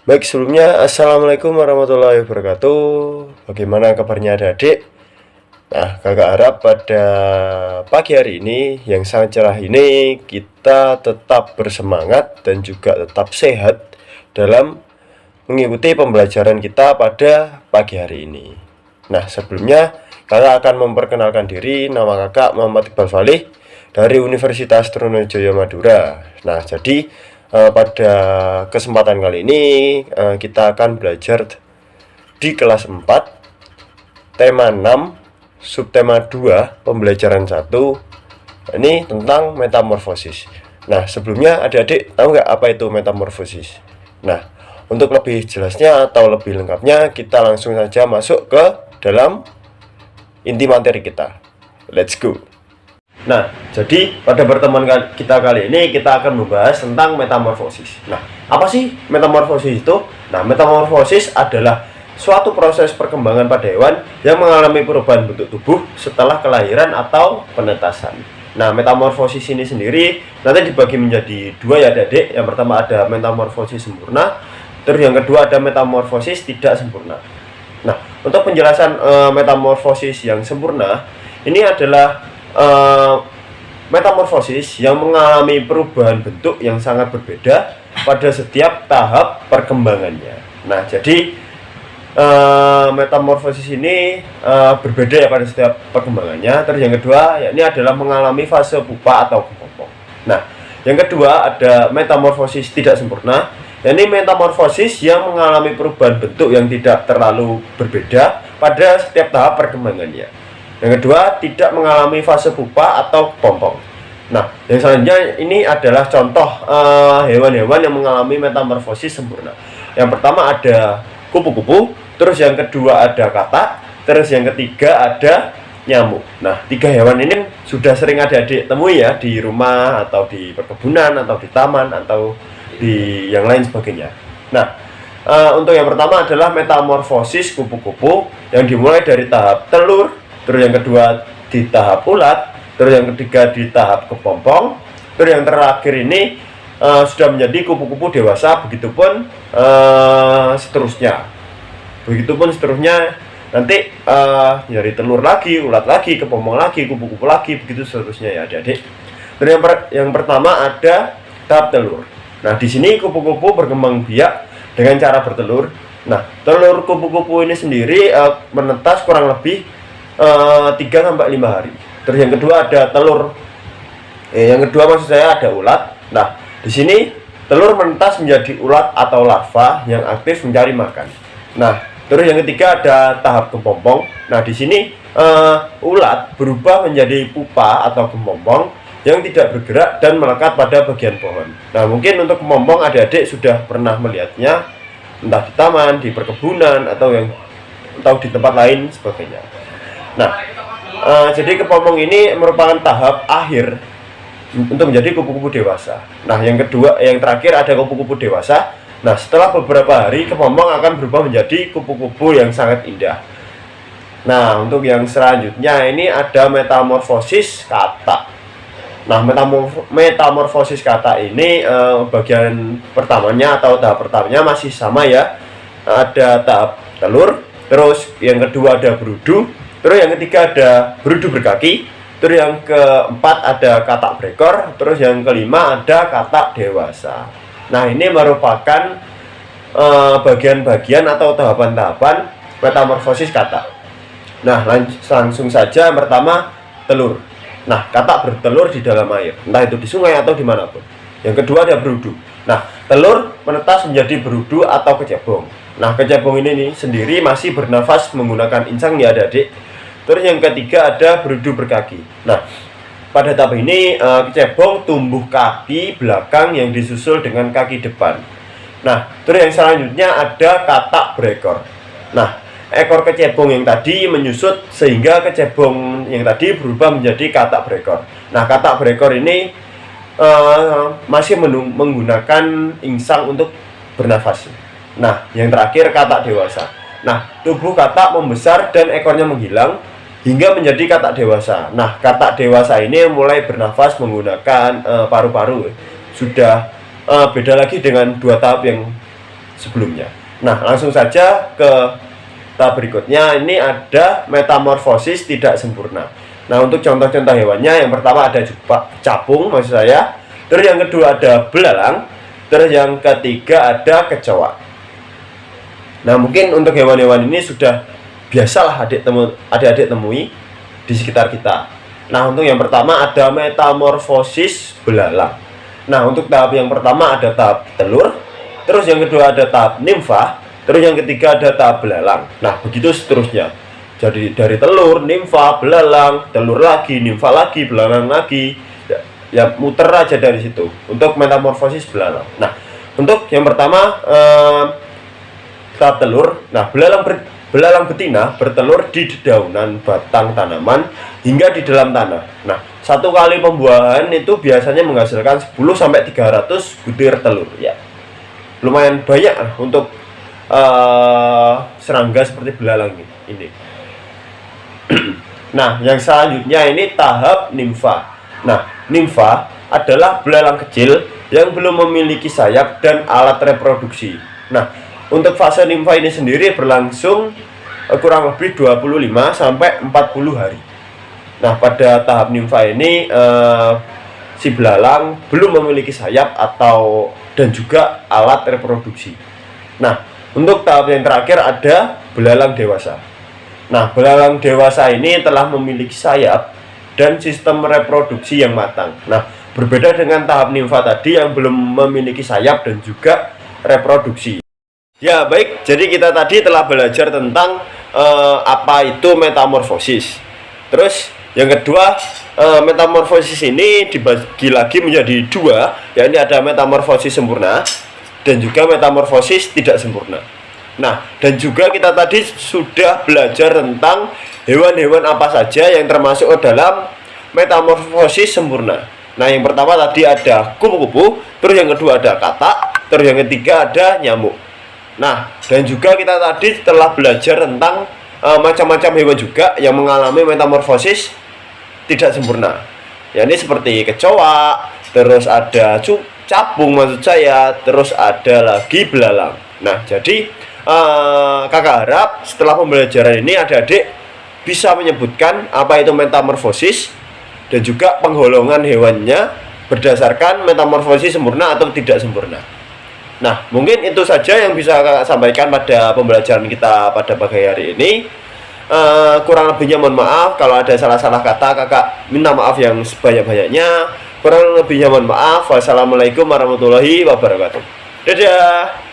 Baik, sebelumnya Assalamualaikum warahmatullahi wabarakatuh. Bagaimana kabarnya adik-adik? Nah, kakak harap pada pagi hari ini yang sangat cerah ini kita tetap bersemangat dan juga tetap sehat dalam mengikuti pembelajaran kita pada pagi hari ini. Nah, sebelumnya kakak akan memperkenalkan diri. Nama kakak Muhammad Iqbal Falih dari Universitas Trunojoyo Madura. Nah, jadi pada kesempatan kali ini kita akan belajar di kelas 4 tema 6 subtema 2 pembelajaran 1 ini tentang metamorfosis. Nah, sebelumnya adik-adik tahu nggak apa itu metamorfosis? Nah, untuk lebih jelasnya atau lebih lengkapnya kita langsung saja masuk ke dalam inti materi kita. Let's go. Nah, jadi pada pertemuan kita kali ini kita akan membahas tentang metamorfosis. Nah, apa sih metamorfosis itu? Nah, metamorfosis adalah suatu proses perkembangan pada hewan yang mengalami perubahan bentuk tubuh setelah kelahiran atau penetasan. Nah, metamorfosis ini sendiri nanti dibagi menjadi dua ya adik-adik. Yang pertama ada metamorfosis sempurna, terus yang kedua ada metamorfosis tidak sempurna. Nah, untuk penjelasan metamorfosis yang sempurna, ini adalah metamorfosis yang mengalami perubahan bentuk yang sangat berbeda pada setiap tahap perkembangannya. Nah, jadi metamorfosis ini berbeda ya pada setiap perkembangannya. Terus yang kedua, yakni adalah mengalami fase pupa atau kepompong. Nah, yang kedua ada metamorfosis tidak sempurna, yakni metamorfosis yang mengalami perubahan bentuk yang tidak terlalu berbeda pada setiap tahap perkembangannya. Yang kedua, tidak mengalami fase pupa atau kepompong. Nah, yang selanjutnya ini adalah contoh hewan-hewan yang mengalami metamorfosis sempurna. Yang pertama ada kupu-kupu, terus yang kedua ada katak, terus yang ketiga ada nyamuk. Nah, tiga hewan ini sudah sering adik-adik temui ya di rumah atau di perkebunan atau di taman atau di yang lain sebagainya. Nah, untuk yang pertama adalah metamorfosis kupu-kupu yang dimulai dari tahap telur, terus yang kedua di tahap ulat, terus yang ketiga di tahap kepompong, terus yang terakhir ini sudah menjadi kupu-kupu dewasa, begitupun seterusnya. Begitupun seterusnya nanti dari telur lagi, ulat lagi, kepompong lagi, kupu-kupu lagi, begitu seterusnya ya adik-adik. Terus yang pertama ada tahap telur. Nah, di sini kupu-kupu berkembang biak dengan cara bertelur. Nah, telur kupu-kupu ini sendiri menetas kurang lebih 3-5 hari. Terus yang kedua ada telur. Yang kedua maksud saya ada ulat. Nah, di sini telur menetas menjadi ulat atau larva yang aktif mencari makan. Nah, terus yang ketiga ada tahap kepompong. Nah, di sini ulat berubah menjadi pupa atau kepompong yang tidak bergerak dan melekat pada bagian pohon. Nah, mungkin untuk kepompong adik-adik sudah pernah melihatnya entah di taman, di perkebunan atau di tempat lain sebagainya. Nah, jadi kepompong ini merupakan tahap akhir untuk menjadi kupu-kupu dewasa. Nah, yang terakhir ada kupu-kupu dewasa. Nah, setelah beberapa hari kepompong akan berubah menjadi kupu-kupu yang sangat indah. Nah, untuk yang selanjutnya ini ada metamorfosis katak. Nah, metamorfosis katak ini bagian pertamanya atau tahap pertamanya masih sama ya. Ada tahap telur, terus yang kedua ada berudu, terus yang ketiga ada berudu berkaki, terus yang keempat ada katak berekor, terus yang kelima ada katak dewasa. Nah, ini merupakan bagian-bagian atau tahapan-tahapan metamorfosis katak. Nah, langsung saja yang pertama telur. Nah, katak bertelur di dalam air, entah itu di sungai atau dimanapun. Yang kedua ada berudu. Nah, telur menetas menjadi berudu atau kecebong. Nah, kecebong ini sendiri masih bernafas menggunakan insang ya adik-adik. Terus yang ketiga ada berudu berkaki. Nah, pada tahap ini kecebong tumbuh kaki belakang yang disusul dengan kaki depan. Nah, terus yang selanjutnya ada katak berekor. Nah, ekor kecebong yang tadi menyusut sehingga kecebong yang tadi berubah menjadi katak berekor. Nah, katak berekor ini masih menggunakan insang untuk bernafas. Nah, yang terakhir katak dewasa. Nah, tubuh katak membesar dan ekornya menghilang hingga menjadi katak dewasa. Nah, katak dewasa ini mulai bernafas menggunakan paru-paru. Sudah beda lagi dengan dua tahap yang sebelumnya. Nah, langsung saja ke tahap berikutnya. Ini ada metamorfosis tidak sempurna. Nah, untuk contoh-contoh hewannya, yang pertama ada capung maksud saya, terus yang kedua ada belalang, terus yang ketiga ada kecoa. Nah, mungkin untuk hewan-hewan ini sudah biasalah adik-adik temui di sekitar kita. Nah, untuk yang pertama ada metamorfosis belalang. Nah, untuk tahap yang pertama ada tahap telur, terus yang kedua ada tahap nimfa, terus yang ketiga ada tahap belalang. Nah, begitu seterusnya. Jadi dari telur, nimfa, belalang, telur lagi, nimfa lagi, belalang lagi. Ya muter aja dari situ untuk metamorfosis belalang. Nah, untuk yang pertama tahap telur. Nah, belalang betina bertelur di dedaunan batang tanaman hingga di dalam tanah. Nah, satu kali pembuahan itu biasanya menghasilkan 10 sampai 300 butir telur ya. Lumayan banyak untuk serangga seperti belalang ini. Nah, yang selanjutnya ini tahap nimfa. Nah, nimfa adalah belalang kecil yang belum memiliki sayap dan alat reproduksi. Nah, untuk fase nimfa ini sendiri berlangsung kurang lebih 25 sampai 40 hari. Nah, pada tahap nimfa ini si belalang belum memiliki sayap dan juga alat reproduksi. Nah, untuk tahap yang terakhir ada belalang dewasa. Nah, belalang dewasa ini telah memiliki sayap dan sistem reproduksi yang matang. Nah, berbeda dengan tahap nimfa tadi yang belum memiliki sayap dan juga reproduksi. Ya, baik. Jadi kita tadi telah belajar tentang apa itu metamorfosis. Terus yang kedua, metamorfosis ini dibagi lagi menjadi dua, yakni ada metamorfosis sempurna dan juga metamorfosis tidak sempurna. Nah, dan juga kita tadi sudah belajar tentang hewan-hewan apa saja yang termasuk dalam metamorfosis sempurna. Nah, yang pertama tadi ada kupu-kupu, terus yang kedua ada katak, terus yang ketiga ada nyamuk. Nah, dan juga kita tadi telah belajar tentang macam-macam hewan juga yang mengalami metamorfosis tidak sempurna. Ya, ini seperti kecoa, terus ada capung maksud saya, terus ada lagi belalang. Nah, jadi kakak harap setelah pembelajaran ini adik-adik bisa menyebutkan apa itu metamorfosis dan juga penggolongan hewannya berdasarkan metamorfosis sempurna atau tidak sempurna. Nah, mungkin itu saja yang bisa kakak sampaikan pada pembelajaran kita pada pagi hari ini. Kurang lebihnya mohon maaf kalau ada salah-salah kata, kakak minta maaf yang sebanyak-banyaknya. Kurang lebihnya mohon maaf. Wassalamualaikum warahmatullahi wabarakatuh. Dadah.